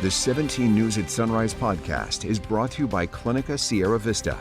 The 17 News at Sunrise podcast is brought to you by Clinica Sierra Vista.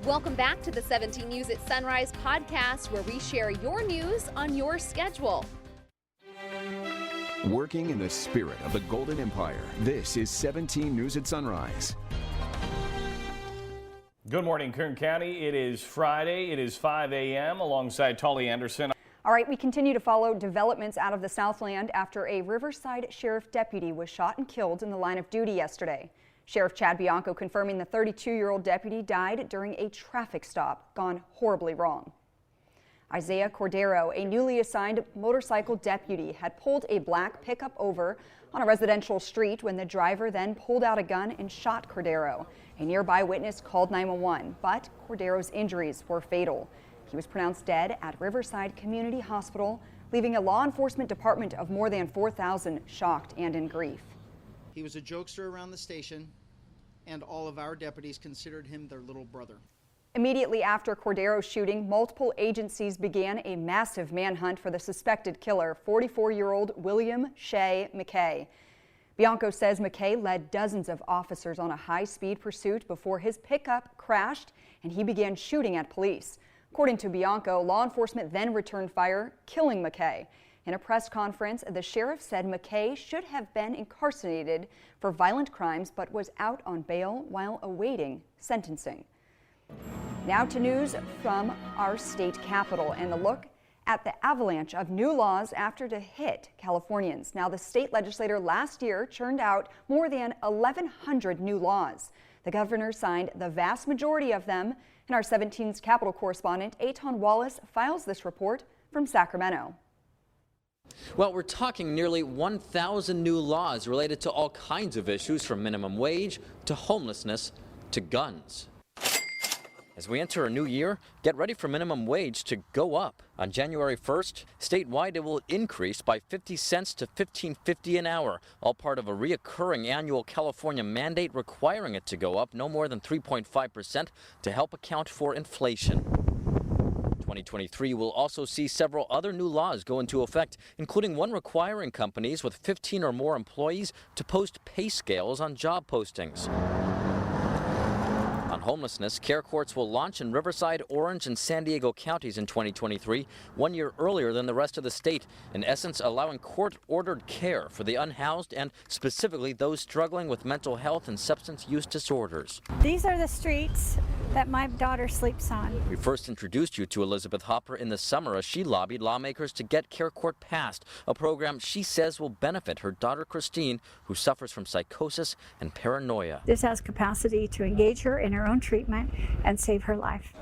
Welcome back to the 17 News at Sunrise podcast, where we share your news on your schedule. Working in the spirit of the Golden Empire, this is 17 News at Sunrise. Good morning, Kern County. It is Friday. It is 5 a.m. alongside Tolly Anderson. All right, we continue to follow developments out of the Southland after a Riverside sheriff deputy was shot and killed in the line of duty yesterday. Sheriff Chad Bianco confirming the 32-year-old deputy died during a traffic stop gone horribly wrong. Isaiah Cordero, a newly assigned motorcycle deputy, had pulled a black pickup over on a residential street when the driver then pulled out a gun and shot Cordero. A nearby witness called 911, but Cordero's injuries were fatal. He was pronounced dead at Riverside Community Hospital, leaving a law enforcement department of more than 4,000 shocked and in grief. He was a jokester around the station, and all of our deputies considered him their little brother. Immediately after Cordero's shooting, multiple agencies began a massive manhunt for the suspected killer, 44-year-old William Shea McKay. Bianco says McKay led dozens of officers on a high-speed pursuit before his pickup crashed and he began shooting at police. According to Bianco, law enforcement then returned fire, killing McKay. In a press conference, the sheriff said McKay should have been incarcerated for violent crimes but was out on bail while awaiting sentencing. Now to news from our state capital and a look at the avalanche of new laws after to hit Californians. Now, the state legislature last year churned out more than 1,100 new laws. The governor signed the vast majority of them, and our 17's Capitol correspondent Aton Wallace files this report from Sacramento. Well, we're talking nearly 1,000 new laws related to all kinds of issues, from minimum wage to homelessness to guns. As we enter a new year, get ready for minimum wage to go up. On January 1st, statewide it will increase by 50 cents to $15.50 an hour, all part of a reoccurring annual California mandate requiring it to go up no more than 3.5% to help account for inflation. 2023 will also see several other new laws go into effect, including one requiring companies with 15 or more employees to post pay scales on job postings. On homelessness, care courts will launch in Riverside, Orange, and San Diego counties in 2023, 1 year earlier than the rest of the state, in essence allowing court-ordered care for the unhoused and specifically those struggling with mental health and substance use disorders. These are the streets that my daughter sleeps on. We first introduced you to Elizabeth Hopper in the summer as she lobbied lawmakers to get Care Court passed, a program she says will benefit her daughter Christine, who suffers from psychosis and paranoia. This has capacity to engage her in her own treatment and save her life.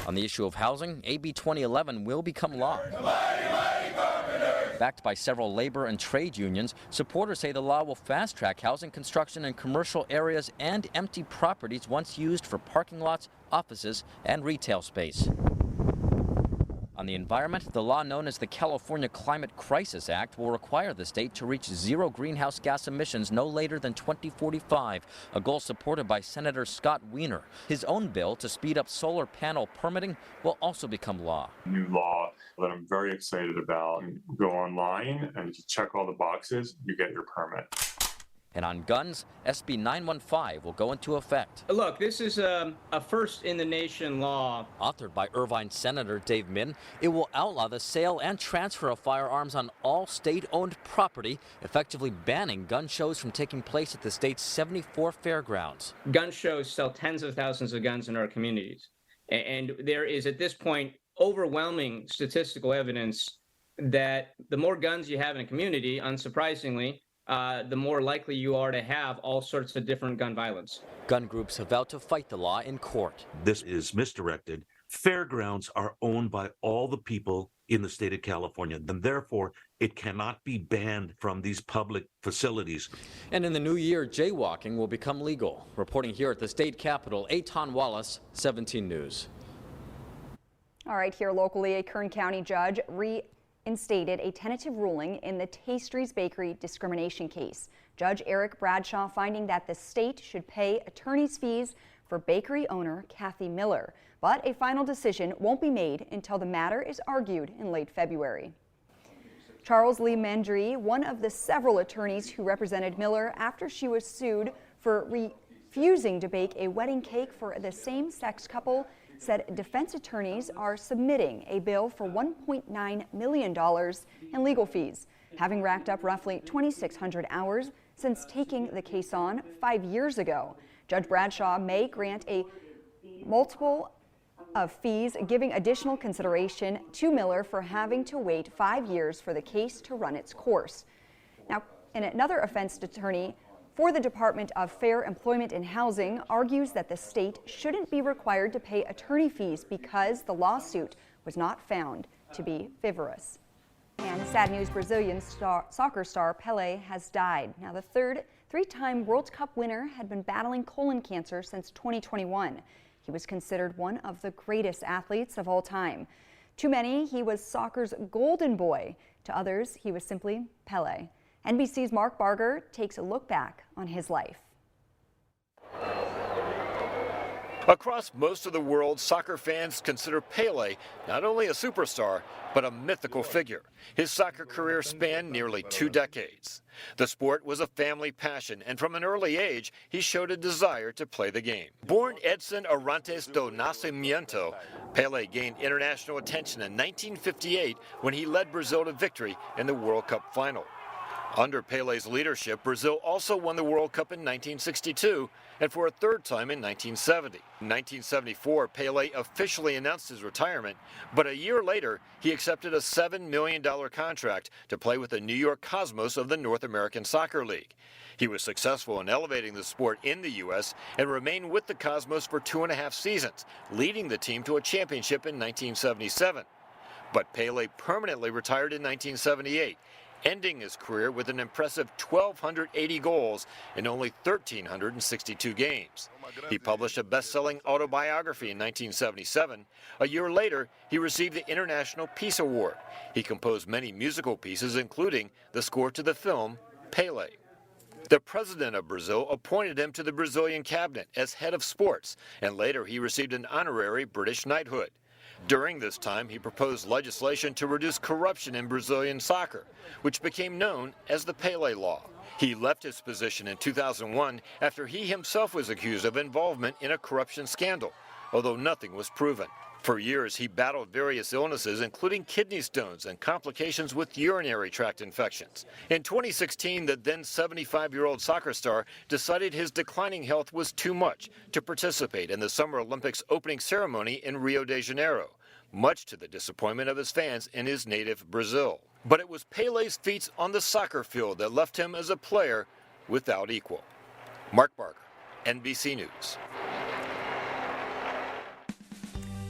On the issue of housing, AB 2011 will become law. Backed by several labor and trade unions, supporters say the law will fast-track housing construction in commercial areas and empty properties once used for parking lots, offices, and retail space. On the environment, the law known as the California Climate Crisis Act will require the state to reach zero greenhouse gas emissions no later than 2045, a goal supported by Senator Scott Wiener. His own bill to speed up solar panel permitting will also become law. New law that I'm very excited about. Go online and you check all the boxes, you get your permit. And on guns, SB 915 will go into effect. Look, this is a first-in-the-nation law. Authored by Irvine Senator Dave Min, it will outlaw the sale and transfer of firearms on all state-owned property, effectively banning gun shows from taking place at the state's 74 fairgrounds. Gun shows sell tens of thousands of guns in our communities. And there is, at this point, overwhelming statistical evidence that the more guns you have in a community, unsurprisingly, the more likely you are to have all sorts of different gun violence. Gun groups have vowed to fight the law in court. This is misdirected. Fairgrounds are owned by all the people in the state of California, and therefore it cannot be banned from these public facilities. And in the new year, jaywalking will become legal. Reporting here at the state capitol, Aton Wallace, 17 News. All right, here locally, a Kern County judge reinstated a tentative ruling in the Tastries Bakery discrimination case. Judge Eric Bradshaw finding that the state should pay attorney's fees for bakery owner Kathy Miller. But a final decision won't be made until the matter is argued in late February. Charles Lee Mendry, one of the several attorneys who represented Miller after she was sued for refusing to bake a wedding cake for the same-sex couple, said defense attorneys are submitting a bill for $1.9 million in legal fees, having racked up roughly 2,600 hours since taking the case on 5 years ago. Judge Bradshaw may grant a multiple of fees, giving additional consideration to Miller for having to wait 5 years for the case to run its course. Now, and another offense attorney for the Department of Fair Employment and Housing argues that the state shouldn't be required to pay attorney fees because the lawsuit was not found to be frivolous. And sad news, Brazilian soccer star Pele has died. Now, the three-time World Cup winner had been battling colon cancer since 2021. He was considered one of the greatest athletes of all time. To many, he was soccer's golden boy. To others, he was simply Pele. NBC's Mark Barger takes a look back on his life. Across most of the world, soccer fans consider Pele not only a superstar, but a mythical figure. His soccer career spanned nearly 2 decades. The sport was a family passion, and from an early age, he showed a desire to play the game. Born Edson Arantes do Nascimento, Pele gained international attention in 1958 when he led Brazil to victory in the World Cup final. Under Pele's leadership, Brazil also won the World Cup in 1962 and for a third time in 1970. In 1974, Pele officially announced his retirement, but a year later, he accepted a $7 million contract to play with the New York Cosmos of the North American Soccer League. He was successful in elevating the sport in the U.S. and remained with the Cosmos for 2.5 seasons, leading the team to a championship in 1977. But Pele permanently retired in 1978. Ending his career with an impressive 1,280 goals in only 1,362 games. He published a best-selling autobiography in 1977. A year later, he received the International Peace Award. He composed many musical pieces, including the score to the film Pele. The president of Brazil appointed him to the Brazilian cabinet as head of sports, and later he received an honorary British knighthood. During this time, he proposed legislation to reduce corruption in Brazilian soccer, which became known as the Pele Law. He left his position in 2001 after he himself was accused of involvement in a corruption scandal, although nothing was proven. For years, he battled various illnesses, including kidney stones and complications with urinary tract infections. In 2016, the then 75-year-old soccer star decided his declining health was too much to participate in the Summer Olympics opening ceremony in Rio de Janeiro, much to the disappointment of his fans in his native Brazil. But it was Pele's feats on the soccer field that left him as a player without equal. Mark Barger, NBC News.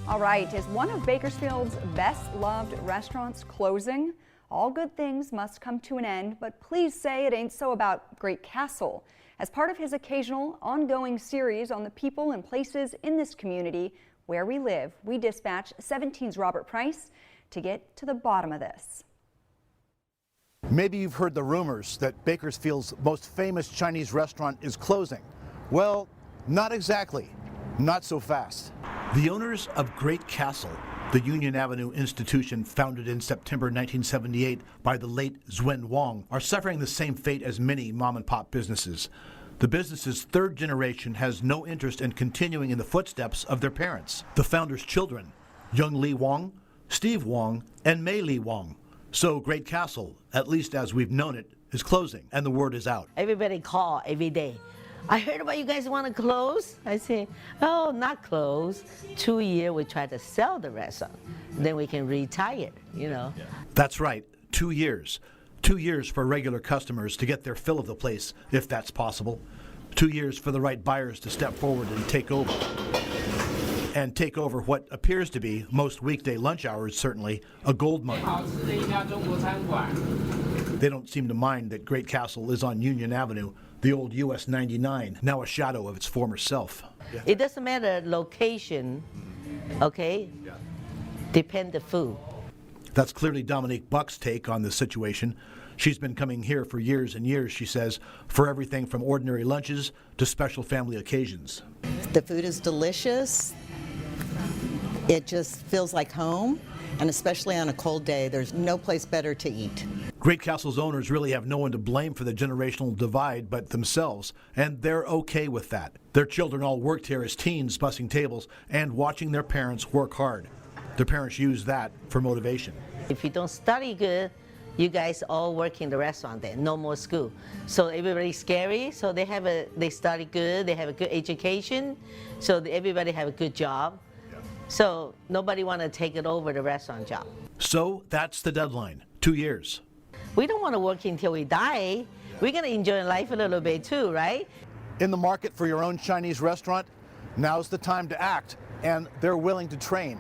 All right, is one of Bakersfield's best-loved restaurants closing? All good things must come to an end, but please say it ain't so about Great Castle. As part of his occasional, ongoing series on the people and places in this community where we live, we dispatch 17's Robert Price to get to the bottom of this. Maybe you've heard the rumors that Bakersfield's most famous Chinese restaurant is closing. Well, not exactly. Not so fast. The owners of Great Castle, the Union Avenue institution founded in September 1978 by the late Zuen Wang, are suffering the same fate as many mom-and-pop businesses. The business's third generation has no interest in continuing in the footsteps of their parents, the founders' children, Young Lee Wang, Steve Wang, and Mei Lee Wang. So Great Castle, at least as we've known it, is closing, and the word is out. Everybody call every day. I heard about you guys want to close. I say, oh, not close. 2 years we try to sell the restaurant. Then we can retire, you know. That's right, 2 years. 2 years for regular customers to get their fill of the place, if that's possible. 2 years for the right buyers to step forward and take over. And take over what appears to be, most weekday lunch hours certainly, a gold mine. They don't seem to mind that Great Castle is on Union Avenue, the old US 99, now a shadow of its former self. It doesn't matter location, okay? Depend the food. That's clearly Dominique Buck's take on the situation. She's been coming here for years and years, she says, for everything from ordinary lunches to special family occasions. The food is delicious. It just feels like home. and especially on a cold day, there's no place better to eat. Great Castle's owners really have no one to blame for the generational divide but themselves, and they're okay with that. Their children all worked here as teens, bussing tables and watching their parents work hard. Their parents use that for motivation. If you don't study good, you guys all work in the restaurant then, no more school. So everybody's scary, so they study good, they have a good education, so everybody have a good job. So nobody want to take it over the restaurant job. So that's the deadline, 2 years. We don't want to work until we die. We're going to enjoy life a little bit too, right? In the market for your own Chinese restaurant, now's the time to act, and they're willing to train.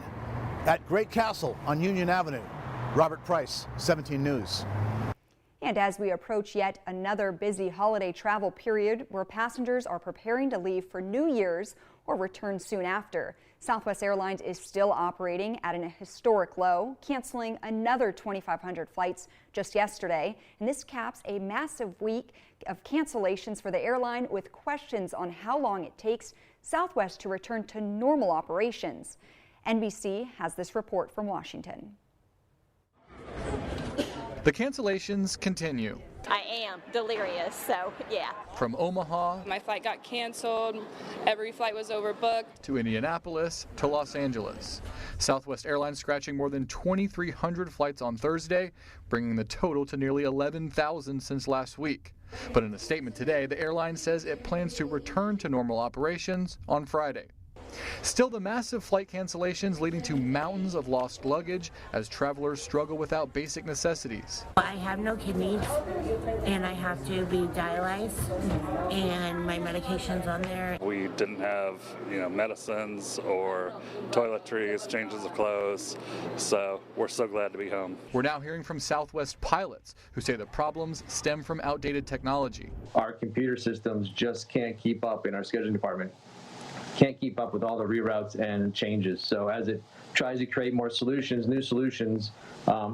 At Great Castle on Union Avenue, Robert Price, 17 News. And as we approach yet another busy holiday travel period where passengers are preparing to leave for New Year's or return soon after, Southwest Airlines is still operating at an historic low, canceling another 2,500 flights just yesterday. And this caps a massive week of cancellations for the airline, with questions on how long it takes Southwest to return to normal operations. NBC has this report from Washington. The cancellations continue. I am delirious, so yeah. From Omaha, my flight got canceled, every flight was overbooked, to Indianapolis, to Los Angeles. Southwest Airlines scratching more than 2,300 flights on Thursday, bringing the total to nearly 11,000 since last week. But in a statement today, the airline says it plans to return to normal operations on Friday. Still, the massive flight cancellations leading to mountains of lost luggage as travelers struggle without basic necessities. I have no kidneys and I have to be dialyzed and my medication's on there. We didn't have, medicines or toiletries, changes of clothes, so we're so glad to be home. We're now hearing from Southwest pilots who say the problems stem from outdated technology. Our computer systems just can't keep up in our scheduling department. Can't keep up with all the reroutes and changes. So as it tries to create more solutions, new solutions,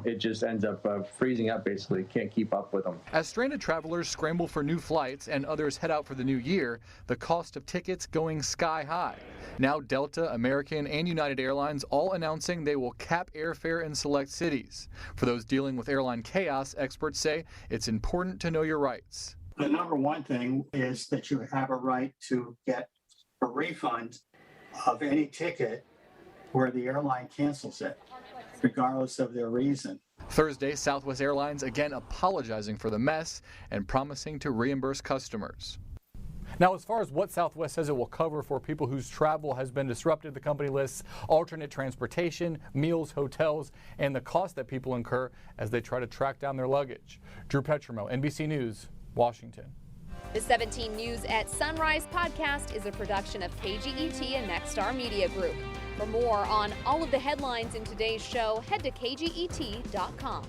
it just ends up freezing up basically. Can't keep up with them. As stranded travelers scramble for new flights and others head out for the new year, the cost of tickets going sky high. Now Delta, American, and United Airlines all announcing they will cap airfare in select cities. For those dealing with airline chaos, experts say it's important to know your rights. The number one thing is that you have a right to get a refund of any ticket where the airline cancels it, regardless of their reason. Thursday, Southwest Airlines again apologizing for the mess and promising to reimburse customers. Now, as far as what Southwest says it will cover for people whose travel has been disrupted, the company lists alternate transportation, meals, hotels, and the cost that people incur as they try to track down their luggage. Drew Petrimo, NBC News, Washington. The 17 News at Sunrise podcast is a production of KGET and Nexstar Media Group. For more on all of the headlines in today's show, head to kget.com.